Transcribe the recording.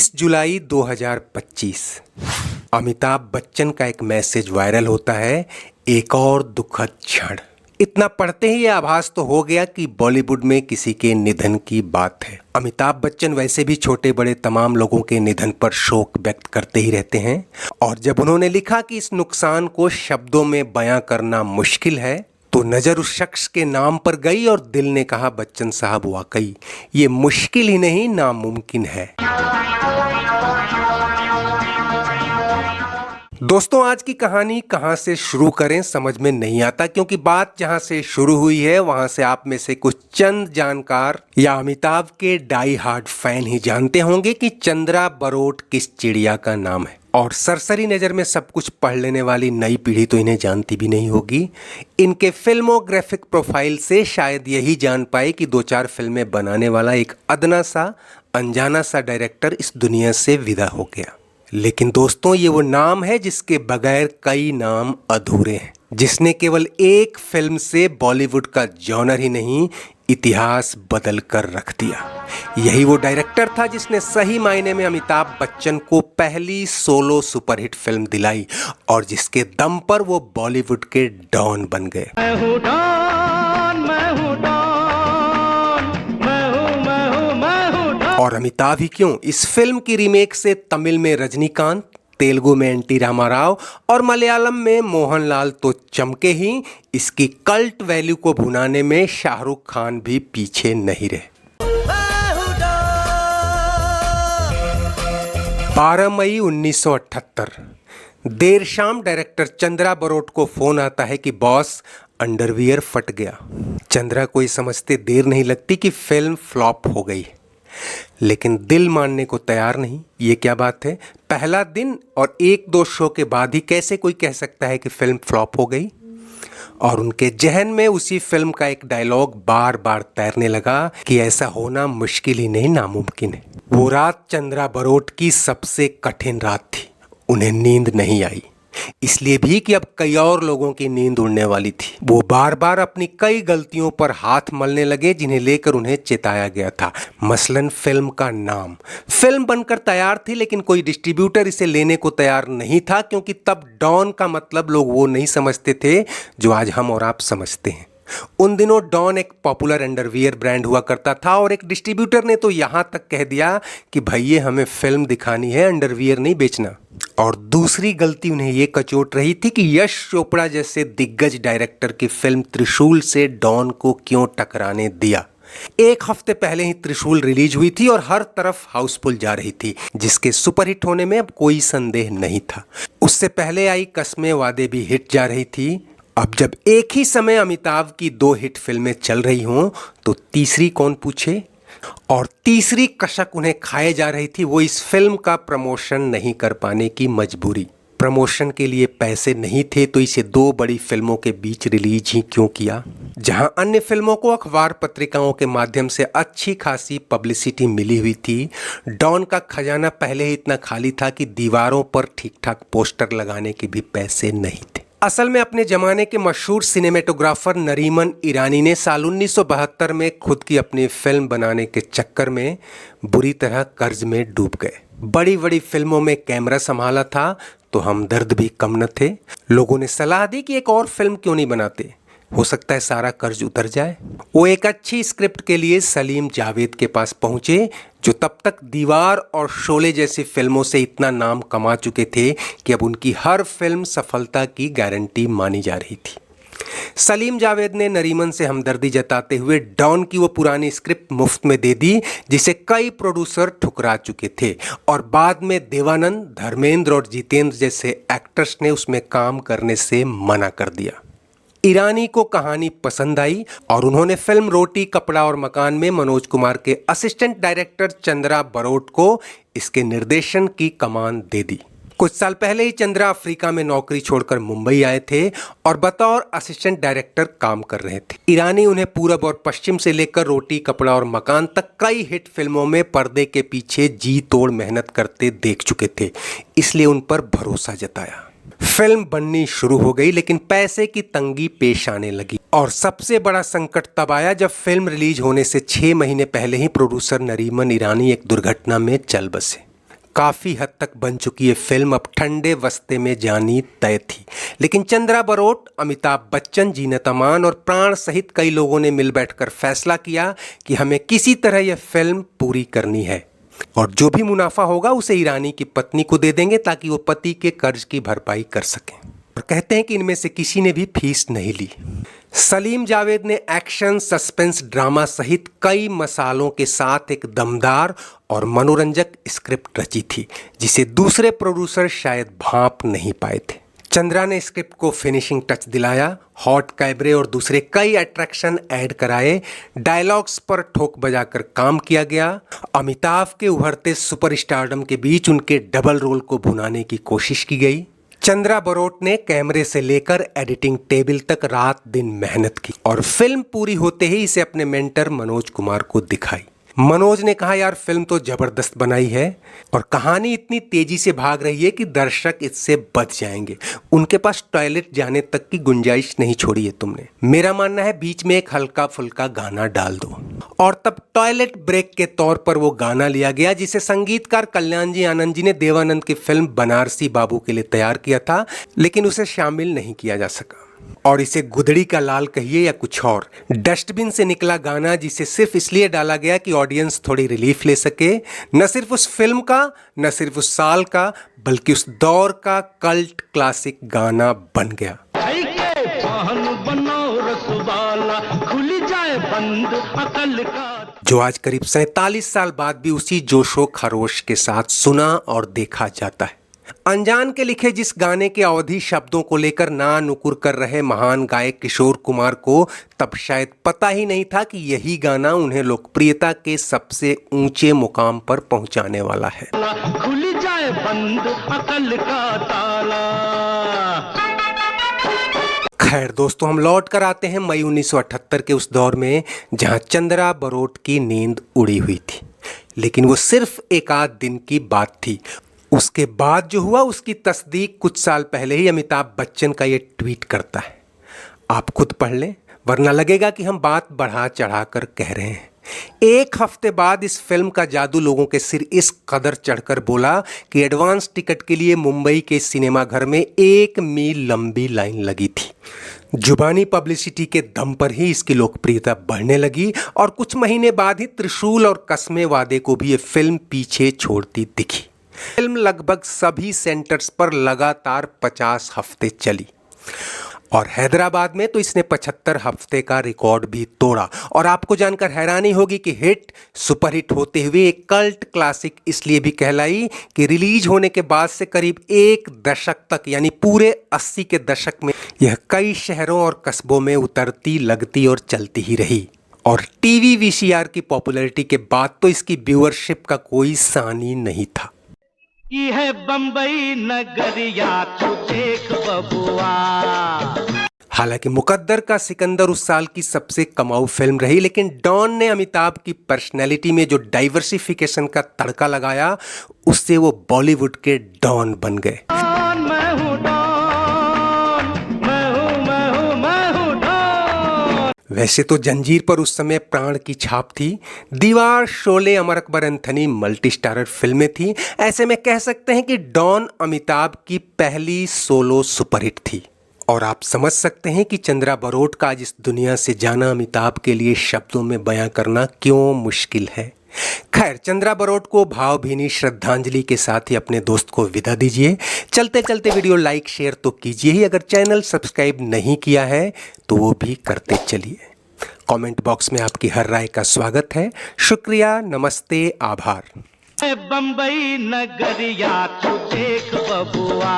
20 जुलाई 2025 अमिताभ बच्चन का एक message viral होता है, एक और दुखद क्षण। इतना पढ़ते ही यह आभास तो हो गया कि बॉलीवुड में किसी के निधन की बात है। अमिताभ बच्चन वैसे भी छोटे बड़े तमाम लोगों के निधन पर शोक व्यक्त करते ही रहते हैं, और जब उन्होंने लिखा कि इस नुकसान को शब्दों में बयां करना मुश्किल है, तो नजर उस शख्स के नाम पर गई और दिल ने कहा, बच्चन साहब वाकई ये मुश्किल ही नहीं नामुमकिन है। दोस्तों, आज की कहानी कहां से शुरू करें समझ में नहीं आता, क्योंकि बात जहां से शुरू हुई है वहां से आप में से कुछ चंद जानकार या अमिताभ के डाई हार्ड फैन ही जानते होंगे कि चंद्रा बरोट किस चिड़िया का नाम है, और सरसरी नज़र में सब कुछ पढ़ लेने वाली नई पीढ़ी तो इन्हें जानती भी नहीं होगी। इनके फिल्मोग्राफिक प्रोफाइल से शायद यही जान पाए कि 2-4 फिल्में बनाने वाला एक अदना सा अनजाना सा डायरेक्टर इस दुनिया से विदा हो गया। लेकिन दोस्तों, ये वो नाम है जिसके बगैर कई नाम अधूरे हैं, जिसने केवल एक फिल्म से बॉलीवुड का जॉनर ही नहीं इतिहास बदल कर रख दिया। यही वो डायरेक्टर था जिसने सही मायने में अमिताभ बच्चन को पहली सोलो सुपरहिट फिल्म दिलाई, और जिसके दम पर वो बॉलीवुड के डॉन बन गए। और अमिताभ ही क्यों, इस फिल्म की रीमेक से तमिल में रजनीकांत, तेलुगु में एनटी रामाराव और मलयालम में मोहनलाल तो चमके ही, इसकी कल्ट वैल्यू को भुनाने में शाहरुख खान भी पीछे नहीं रहे। 12 मई 1978 देर शाम डायरेक्टर चंद्रा बरोट को फोन आता है कि बॉस, अंडरवियर फट गया। चंद्रा को ये समझते देर नहीं लगती कि फिल्म फ्लॉप हो गई, लेकिन दिल मानने को तैयार नहीं। ये क्या बात है, पहला दिन और 1-2 शो के बाद ही कैसे कोई कह सकता है कि फिल्म फ्लॉप हो गई। और उनके जहन में उसी फिल्म का एक डायलॉग बार बार तैरने लगा कि ऐसा होना मुश्किल ही नहीं नामुमकिन है। वो रात चंद्रा बरोट की सबसे कठिन रात थी। उन्हें नींद नहीं आई, इसलिए भी कि अब कई और लोगों की नींद उड़ने वाली थी। वो बार बार अपनी कई गलतियों पर हाथ मलने लगे जिन्हें लेकर उन्हें चेताया गया था। मसलन फिल्म का नाम। फिल्म बनकर तैयार थी, लेकिन कोई डिस्ट्रीब्यूटर इसे लेने को तैयार नहीं था, क्योंकि तब डॉन का मतलब लोग वो नहीं समझते थे जो आज हम और आप समझते हैं। उन दिनों डॉन एक पॉपुलर अंडरवियर ब्रांड हुआ करता था, और एक डिस्ट्रीब्यूटर ने तो यहाँ तक कह दिया कि भैया हमें फिल्म दिखानी है, अंडरवियर नहीं बेचना। और दूसरी गलती उन्हें ये कचोट रही थी कि यश चोपड़ा जैसे दिग्गज डायरेक्टर की फिल्म त्रिशूल से डॉन को क्यों टकराने दिया। 1 हफ्ते पहले ही त्रिशूल रिलीज हुई थी और हर तरफ हाउसफुल जा रही थी, जिसके सुपरहिट होने में अब कोई संदेह नहीं था। उससे पहले आई कस्में वादे भी हिट जा रही थी। अब जब एक ही समय अमिताभ की 2 हिट फिल्में चल रही हों, तो तीसरी कौन पूछे। और तीसरी कशक उन्हें खाए जा रही थी, वो इस फिल्म का प्रमोशन नहीं कर पाने की मजबूरी। प्रमोशन के लिए पैसे नहीं थे, तो इसे 2 बड़ी फिल्मों के बीच रिलीज ही क्यों किया, जहां अन्य फिल्मों को अखबार पत्रिकाओं के माध्यम से अच्छी खासी पब्लिसिटी मिली हुई थी। डॉन का खजाना पहले ही इतना खाली था कि दीवारों पर ठीक ठाक पोस्टर लगाने के भी पैसे नहीं थे। असल में अपने जमाने के मशहूर सिनेमेटोग्राफर नरीमन ईरानी ने साल 1972 में खुद की अपनी फिल्म बनाने के चक्कर में बुरी तरह कर्ज में डूब गए। बड़ी बड़ी फिल्मों में कैमरा संभाला था तो हमदर्द भी कम न थे। लोगों ने सलाह दी कि एक और फिल्म क्यों नहीं बनाते, हो सकता है सारा कर्ज उतर जाए। वो एक अच्छी स्क्रिप्ट के लिए सलीम जावेद के पास पहुंचे, जो तब तक दीवार और शोले जैसी फिल्मों से इतना नाम कमा चुके थे कि अब उनकी हर फिल्म सफलता की गारंटी मानी जा रही थी। सलीम जावेद ने नरीमन से हमदर्दी जताते हुए डॉन की वो पुरानी स्क्रिप्ट मुफ्त में दे दी, जिसे कई प्रोड्यूसर ठुकरा चुके थे, और बाद में देवानंद, धर्मेंद्र और जितेंद्र जैसे एक्टर्स ने उसमें काम करने से मना कर दिया। ईरानी को कहानी पसंद आई और उन्होंने फिल्म रोटी कपड़ा और मकान में मनोज कुमार के असिस्टेंट डायरेक्टर चंद्रा बरोट को इसके निर्देशन की कमान दे दी। कुछ साल पहले ही चंद्रा अफ्रीका में नौकरी छोड़कर मुंबई आए थे और बतौर असिस्टेंट डायरेक्टर काम कर रहे थे। ईरानी उन्हें पूरब और पश्चिम से लेकर रोटी कपड़ा और मकान तक कई हिट फिल्मों में पर्दे के पीछे जी तोड़ मेहनत करते देख चुके थे, इसलिए उन पर भरोसा जताया। फिल्म बननी शुरू हो गई, लेकिन पैसे की तंगी पेश आने लगी, और सबसे बड़ा संकट तब आया जब फिल्म रिलीज होने से 6 महीने पहले ही प्रोड्यूसर नरीमन ईरानी एक दुर्घटना में चल बसे। काफ़ी हद तक बन चुकी ये फिल्म अब ठंडे वस्ते में जानी तय थी, लेकिन चंद्रा बरोट, अमिताभ बच्चन, जीनत अमान और प्राण सहित कई लोगों ने मिल बैठकर फैसला किया कि हमें किसी तरह यह फिल्म पूरी करनी है और जो भी मुनाफा होगा उसे ईरानी की पत्नी को दे देंगे ताकि वो पति के कर्ज की भरपाई कर सकें। और कहते हैं कि इनमें से किसी ने भी फीस नहीं ली। सलीम जावेद ने एक्शन, सस्पेंस, ड्रामा सहित कई मसालों के साथ एक दमदार और मनोरंजक स्क्रिप्ट रची थी जिसे दूसरे प्रोड्यूसर शायद भांप नहीं पाए थे। चंद्रा ने स्क्रिप्ट को फिनिशिंग टच दिलाया, हॉट कैबरे और दूसरे कई अट्रैक्शन ऐड कराए, डायलॉग्स पर ठोक बजाकर काम किया गया। अमिताभ के उभरते सुपरस्टारडम के बीच उनके डबल रोल को भुनाने की कोशिश की गई। चंद्रा बरोट ने कैमरे से लेकर एडिटिंग टेबल तक रात दिन मेहनत की और फिल्म पूरी होते ही इसे अपने मेंटर मनोज कुमार को दिखाई। मनोज ने कहा, यार फिल्म तो जबरदस्त बनाई है और कहानी इतनी तेजी से भाग रही है कि दर्शक इससे बच जाएंगे। उनके पास टॉयलेट जाने तक की गुंजाइश नहीं छोड़ी है तुमने। मेरा मानना है बीच में एक हल्का फुल्का गाना डाल दो। और तब टॉयलेट ब्रेक के तौर पर वो गाना लिया गया जिसे संगीतकार कल्याण जी आनंद जी ने देवानंद की फिल्म बनारसी बाबू के लिए तैयार किया था, लेकिन उसे शामिल नहीं किया जा सका। और इसे गुदड़ी का लाल कहिए या कुछ और, डस्टबिन से निकला गाना जिसे सिर्फ इसलिए डाला गया कि ऑडियंस थोड़ी रिलीफ ले सके, न सिर्फ उस फिल्म का, न सिर्फ उस साल का, बल्कि उस दौर का कल्ट क्लासिक गाना बन गया। जो आज करीब 47 साल बाद भी उसी जोशो खरोश के साथ सुना और देखा जाता है। अनजान के लिखे जिस गाने के अवधि शब्दों को लेकर ना नुकुर कर रहे महान गायक किशोर कुमार को तब शायद पता ही नहीं था कि यही गाना उन्हें लोकप्रियता के सबसे ऊंचे मुकाम पर पहुंचाने वाला है। खुल जाए बंद अकल का ताला। खैर दोस्तों, हम लौट कर आते हैं मई 1978 के उस दौर में जहां चंद्रा बरोट की नींद उड़ी हुई थी, लेकिन वो सिर्फ एक आध दिन की बात थी। उसके बाद जो हुआ उसकी तस्दीक कुछ साल पहले ही अमिताभ बच्चन का ये ट्वीट करता है। आप खुद पढ़ लें, वरना लगेगा कि हम बात बढ़ा चढ़ा कर कह रहे हैं। एक हफ्ते बाद इस फिल्म का जादू लोगों के सिर इस कदर चढ़कर बोला कि एडवांस टिकट के लिए मुंबई के सिनेमा घर में 1 मील लंबी लाइन लगी थी। जुबानी पब्लिसिटी के दम पर ही इसकी लोकप्रियता बढ़ने लगी और कुछ महीने बाद ही त्रिशूल और कसमे वादे को भी ये फिल्म पीछे छोड़ती दिखी। फिल्म लगभग सभी सेंटर्स पर लगातार 50 हफ्ते चली और हैदराबाद में तो इसने 75 हफ्ते का रिकॉर्ड भी तोड़ा। और आपको जानकर हैरानी होगी कि हिट सुपरहिट होते हुए एक कल्ट क्लासिक इसलिए भी कहलाई कि रिलीज होने के बाद से करीब एक दशक तक, यानी पूरे 80 के दशक में यह कई शहरों और कस्बों में उतरती, लगती और चलती ही रही। और टीवी वीसीआर की पॉपुलैरिटी के बाद तो इसकी व्यूअरशिप का कोई सानी नहीं था। ये है बंबई नगरिया तू देख बबुआ। हालांकि मुकद्दर का सिकंदर उस साल की सबसे कमाऊ फिल्म रही, लेकिन डॉन ने अमिताभ की पर्सनैलिटी में जो डाइवर्सिफिकेशन का तड़का लगाया उससे वो बॉलीवुड के डॉन बन गए। वैसे तो जंजीर पर उस समय प्राण की छाप थी, दीवार, Sholay, Amar Akbar Anthony multi starrer फिल्में थी। ऐसे में कह सकते हैं कि डॉन अमिताभ की पहली सोलो सुपरहिट थी। और आप समझ सकते हैं कि चंद्रा बरोट का आज इस दुनिया से जाना अमिताभ के लिए शब्दों में बयां करना क्यों मुश्किल है। खैर, चंद्रा बरोट को भावभीनी श्रद्धांजलि के साथ ही अपने दोस्त को विदा दीजिए। चलते चलते वीडियो लाइक शेयर तो कीजिए ही, अगर चैनल सब्सक्राइब नहीं किया है तो वो भी करते चलिए। कमेंट बॉक्स में आपकी हर राय का स्वागत है। शुक्रिया, नमस्ते, आभार। बंबई नगरिया तू देख बबुआ।